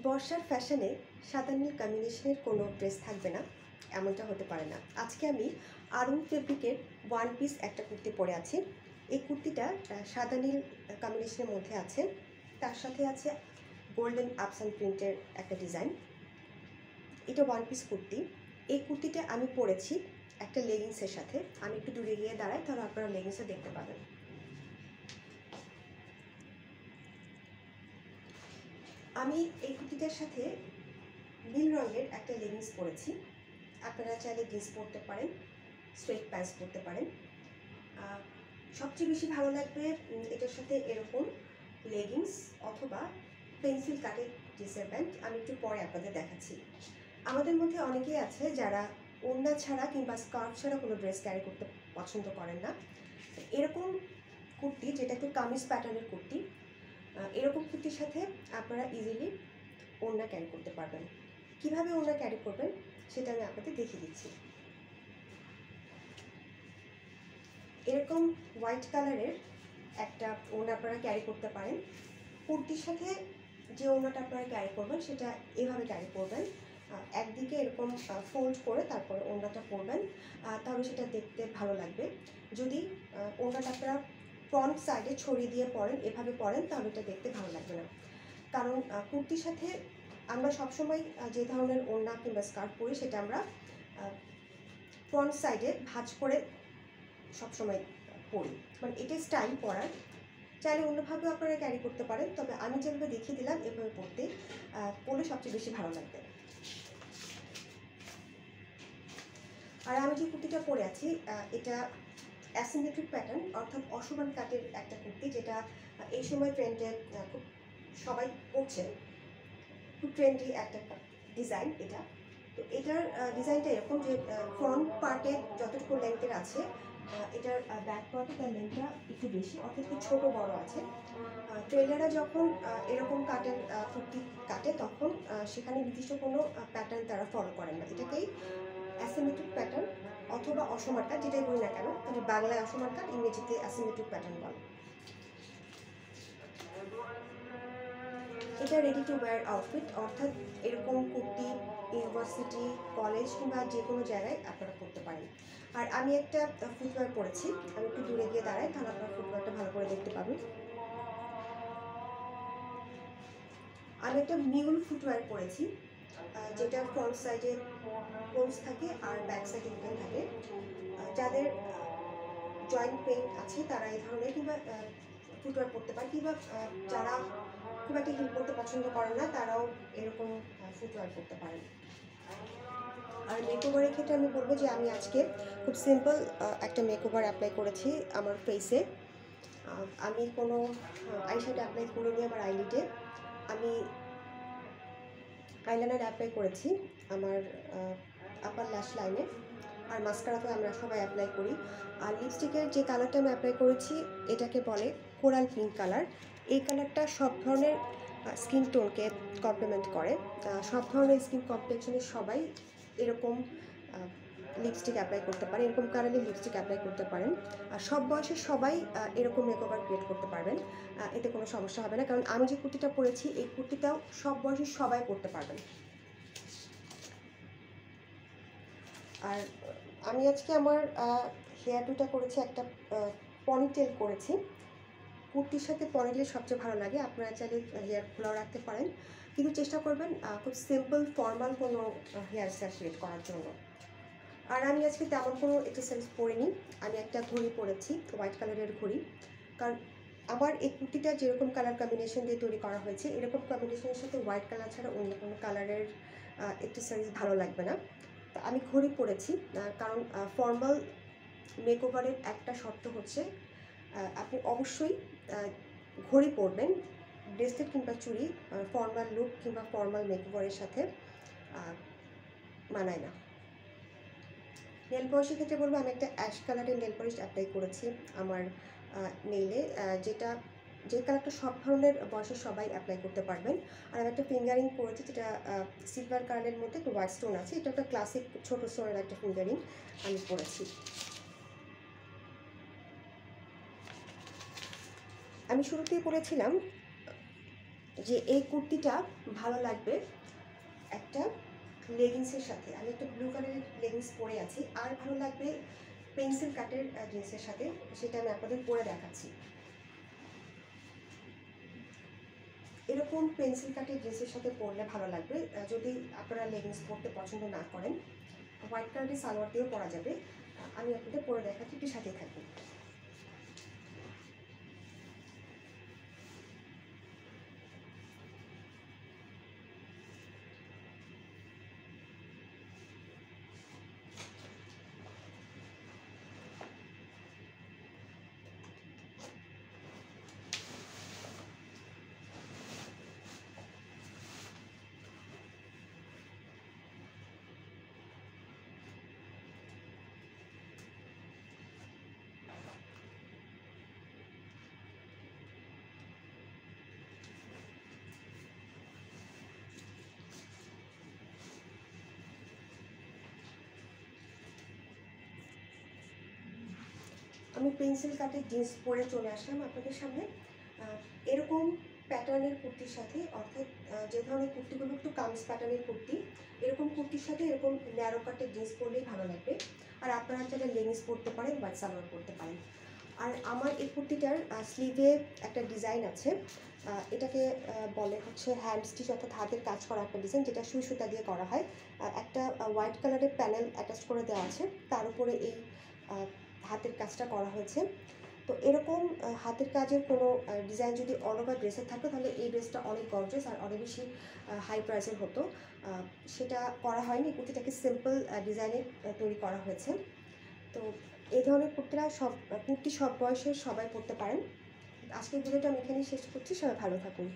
বর্ষার ফ্যাশনে সাদা নীল কম্বিনেশনের কোনো ড্রেস থাকবে না, এমনটা হতে পারে না। আজকে আমি আরং ফেব্রিকের ওয়ান পিস একটা কুর্তি পরে আছি। এই কুর্তিটা সাদা নীল কম্বিনেশনের মধ্যে আছে, তার সাথে আছে গোল্ডেন আপস অ্যান্ড প্রিন্টের একটা ডিজাইন। এটা ওয়ান পিস কুর্তি। এই কুর্তিটা আমি পরেছি একটা লেগিংসের সাথে। আমি একটু দূরে গিয়ে দাঁড়াই, তাহলে আপনারা লেগিংসটা দেখতে পাবেন। আমি এই কুর্তিটার সাথে নীল রঙের একটা লেগিংস পরেছি। আপনারা চাইলে জিন্স পরতে পারেন, স্ট্রেট প্যান্টস পরতে পারেন। সবচেয়ে বেশি ভালো লাগবে এটার সাথে এরকম লেগিংস অথবা পেন্সিল কাটের জিন্সের প্যান্ট। আমি একটু পরে আপনাদের দেখাচ্ছি। আমাদের মধ্যে অনেকেই আছে যারা ওড়না ছাড়া কিংবা স্কার্ফ ছাড়া কোনো ড্রেস ক্যারি করতে পছন্দ করেন না। এরকম কুর্তি, যেটা একটু কামিজ প্যাটার্নের কুর্তি, এরকম কুর্তির সাথে আপনারা ইজিলি ওড়না ক্যারি করতে পারবেন। কিভাবে ওড়না ক্যারি করবেন সেটা আমি আপনাদের দেখিয়ে দিচ্ছি। এরকম হোয়াইট কালারের একটা ওড়না আপনারা ক্যারি করতে পারেন। কুর্তির সাথে যে ওড়নাটা আপনারা ক্যারি করবেন সেটা এভাবে ক্যারি করবেন, একদিকে এরকম ফোল্ড করে তারপরে ওড়নাটা পরবেন, তাহলে সেটা দেখতে ভালো লাগবে। যদি ওড়নাটা আপনারা ফ্রন্ট সাইডে ছড়িয়ে দিয়ে পরেন, এভাবে পরেন, তাহলে এটা দেখতে ভালো লাগবে না। কারণ কুর্তির সাথে আমরা সবসময় যে ধরনের ওড়না কিংবা স্কার্ফ পরি সেটা আমরা ফ্রন্ট সাইডে ভাঁজ করে সবসময় পরি, মানে এটা স্টাইল পরার। চাইলে অন্যভাবেও আপনারা ক্যারি করতে পারেন, তবে আমি যেভাবে দেখিয়ে দিলাম এভাবে পরলে সবচেয়ে বেশি ভালো লাগবে। আর আমি যে কুর্তিটা পরে আছি এটা অ্যাসিমেট্রিক প্যাটার্ন, অর্থাৎ অসমান কাটের একটা কুর্তি, যেটা এই সময় ট্রেন্ডে খুব সবাই পরছে। খুব ট্রেন্ডি একটা ডিজাইন এটা। তো এটার ডিজাইনটা এরকম যে ফ্রন্ট পার্টে যতটুকু লেন্থের আছে, এটার ব্যাক পার্টে তার লেন্থটা একটু বেশি, অর্থাৎ একটু ছোটো বড় আছে। ট্রেলাররা যখন এরকম কাটের কুর্তি কাটে তখন সেখানে নির্দিষ্ট কোনো প্যাটার্ন তারা ফলো করেন না। এটাকেই অ্যাসিমেট্রিক প্যাটার্ন অথবা অসমান কাট, যেটাই বলি না কেন, মানে বাংলায় অসমান কাট, ইংরেজিতে অ্যাসিমেট্রিক প্যাটার্ন বলে। এটা রেডি টু ওয়্যার আউটফিট, অর্থাৎ এরকম কুর্তি ইউনিভার্সিটি, কলেজ কিংবা যে কোনো জায়গায় আপনারা করতে পারেন। আর আমি একটা ফুটওয়্যার পরেছি, আমি একটু দূরে গিয়ে দাঁড়াই, তাহলে আপনারা ফুটওয়্যারটা ভালো করে দেখতে পাবেন। আমি একটা মিউল ফুটওয়্যার পরেছি, যেটা ফ্রন্ট সাইডে হোলস থাকে আর ব্যাক সাইডে রিটার্ন থাকে। যাদের জয়েন্ট পেইন আছে তারা এই ধরনের কিংবা ফুটওয়্যার পরতে পারে, কিংবা যারা খুব একটা হিল পরতে পছন্দ করেন না তারাও এরকম ফুটওয়্যার পরতে পারেন। আর মেকওভারের ক্ষেত্রে আমি বলবো যে আমি আজকে খুব সিম্পল একটা মেকওভার অ্যাপ্লাই করেছি আমার ফেসে। আমি কোনো আইশ্যাডো অ্যাপ্লাই করিনি আমার আইলিডে। আমি আইলাইনার অ্যাপ্লাই করেছি আমার আপার ল্যাশ লাইনে, আর মাস্কারা তো আমরা সবাই অ্যাপ্লাই করি। আর লিপস্টিকের যে কালারটা আমি অ্যাপ্লাই করেছি এটাকে বলে কোরাল পিঙ্ক কালার। এই কালারটা সব ধরনের স্কিন টোনকে কমপ্লিমেন্ট করে। সব ধরনের স্কিন কমপ্লেক্সনের সবাই এরকম লিপস্টিক অ্যাপ্লাই করতে পারে, এরকম কালারের লিপস্টিক অ্যাপ্লাই করতে পারেন। আর সব বয়সের সবাই এরকম মেকওভার ক্রিয়েট করতে পারবেন, এতে কোনো সমস্যা হবে না। কারণ আমি যে কুর্তিটা পরেছি এই কুর্তিটাও সব বয়সের সবাই পরতে পারবেন। আর আমি আজকে আমার হেয়ার ডুটা করেছি, একটা পনিটেল করেছি। কুর্তির সাথে পনিটেল সবচেয়ে ভালো লাগে। আপনারা চাইলে হেয়ার খোলাও রাখতে পারেন, কিন্তু চেষ্টা করবেন খুব সিম্পল ফর্মাল কোনো হেয়ার স্টাইল ক্রিয়েট করার জন্য। আর আমি আজকে তেমন কোনো এক্সেসরিজ পরিনি। আমি একটা ঘড়ি পরেছি, হোয়াইট কালারের ঘড়ি, কারণ আমার এই কুর্তিটা যেরকম কালার কম্বিনেশন দিয়ে তৈরি করা হয়েছে, এরকম কম্বিনেশনের সাথে হোয়াইট কালার ছাড়া অন্য কোনো কালারের এক্সেসরিজ ভালো লাগবে না। তো আমি ঘড়ি পরেছি, কারণ ফর্মাল মেকওভারের একটা শর্ত হচ্ছে আপনি অবশ্যই ঘড়ি পরবেন। ব্রেসলেট কিংবা চুড়ি ফর্মাল লুক কিংবা ফর্মাল মেকওভারের সাথে মানায় না। নেল পলিশের ক্ষেত্রে বলবো আমি একটা অ্যাশ কালারের নেল পলিশ অ্যাপ্লাই করেছি আমার নেইলে, যে কালারটা সব ধরনের বয়সের সবাই অ্যাপ্লাই করতে পারবেন। আর আমি একটা ফিঙ্গারিং করেছি, যেটা সিলভার কালারের মধ্যে একটু হোয়াইট স্টোন আছে। এটা একটা ক্লাসিক ছোটো স্টোনের একটা ফিঙ্গারিং আমি করেছি। আমি শুরুতেই বলেছিলাম যে এই কুর্তিটা ভালো লাগবে একটা লেগিংসের সাথে। আমি একটা ব্লু কালারের লেগিংস পরে আছি, আর ভালো লাগবে পেন্সিল কাটের জিন্সের সাথে, সেটা আমি আপনাদের পরে দেখাচ্ছি। এরকম পেন্সিল কাটের ড্রেসের সাথে পরলে ভালো লাগবে। যদি আপনারা লেগিংস পরতে পছন্দ না করেন, হোয়াইট কালারের সালোয়ার দিয়েও পরা যাবে। আমি আপনাদের পরে দেখাচ্ছি, একটু সাথেই থাকবেন। আমি পেন্সিল কাটের জিন্স পরে চলে আসলাম আপনাদের সামনে। এরকম প্যাটার্নের কুর্তির সাথে, অর্থাৎ যে ধরনের কুর্তিগুলো একটু কামিজ প্যাটার্নের কুর্তি, এরকম কুর্তির সাথে এরকম ন্যারো কাটের জিন্স পরলেই ভালো লাগবে। আর আপনারা যারা লেগিংস পরতে পারেন বা সালোয়ার পরতে পারেন। আর আমার এই কুর্তিটার স্লিভে একটা ডিজাইন আছে, এটাকে বলে হচ্ছে হ্যান্ড স্টিচ, অর্থাৎ হাতের কাজ করা একটা ডিজাইন, যেটা সুই সুতা দিয়ে করা হয়। একটা হোয়াইট কালারের প্যানেল অ্যাটাচ করে দেওয়া আছে, তার উপরে এই হাতের কাজটা করা হয়েছে। তো এরকম হাতের কাজের কোনো ডিজাইন যদি অল ওভার ড্রেসে থাকে, তাহলে এই ড্রেসটা অনেক গর্জিয়াস আর অনেক বেশি হাই প্রাইসের হতো। সেটা করা হয়নি, কুর্তিটাকে সিম্পল ডিজাইনের তৈরি করা হয়েছে। তো এই ধরনের কুর্তি সব বয়সের সবাই পরতে পারেন। আজকের ভিডিওটা আমি এখানেই শেষ করছি। সবাই ভালো থাকুন।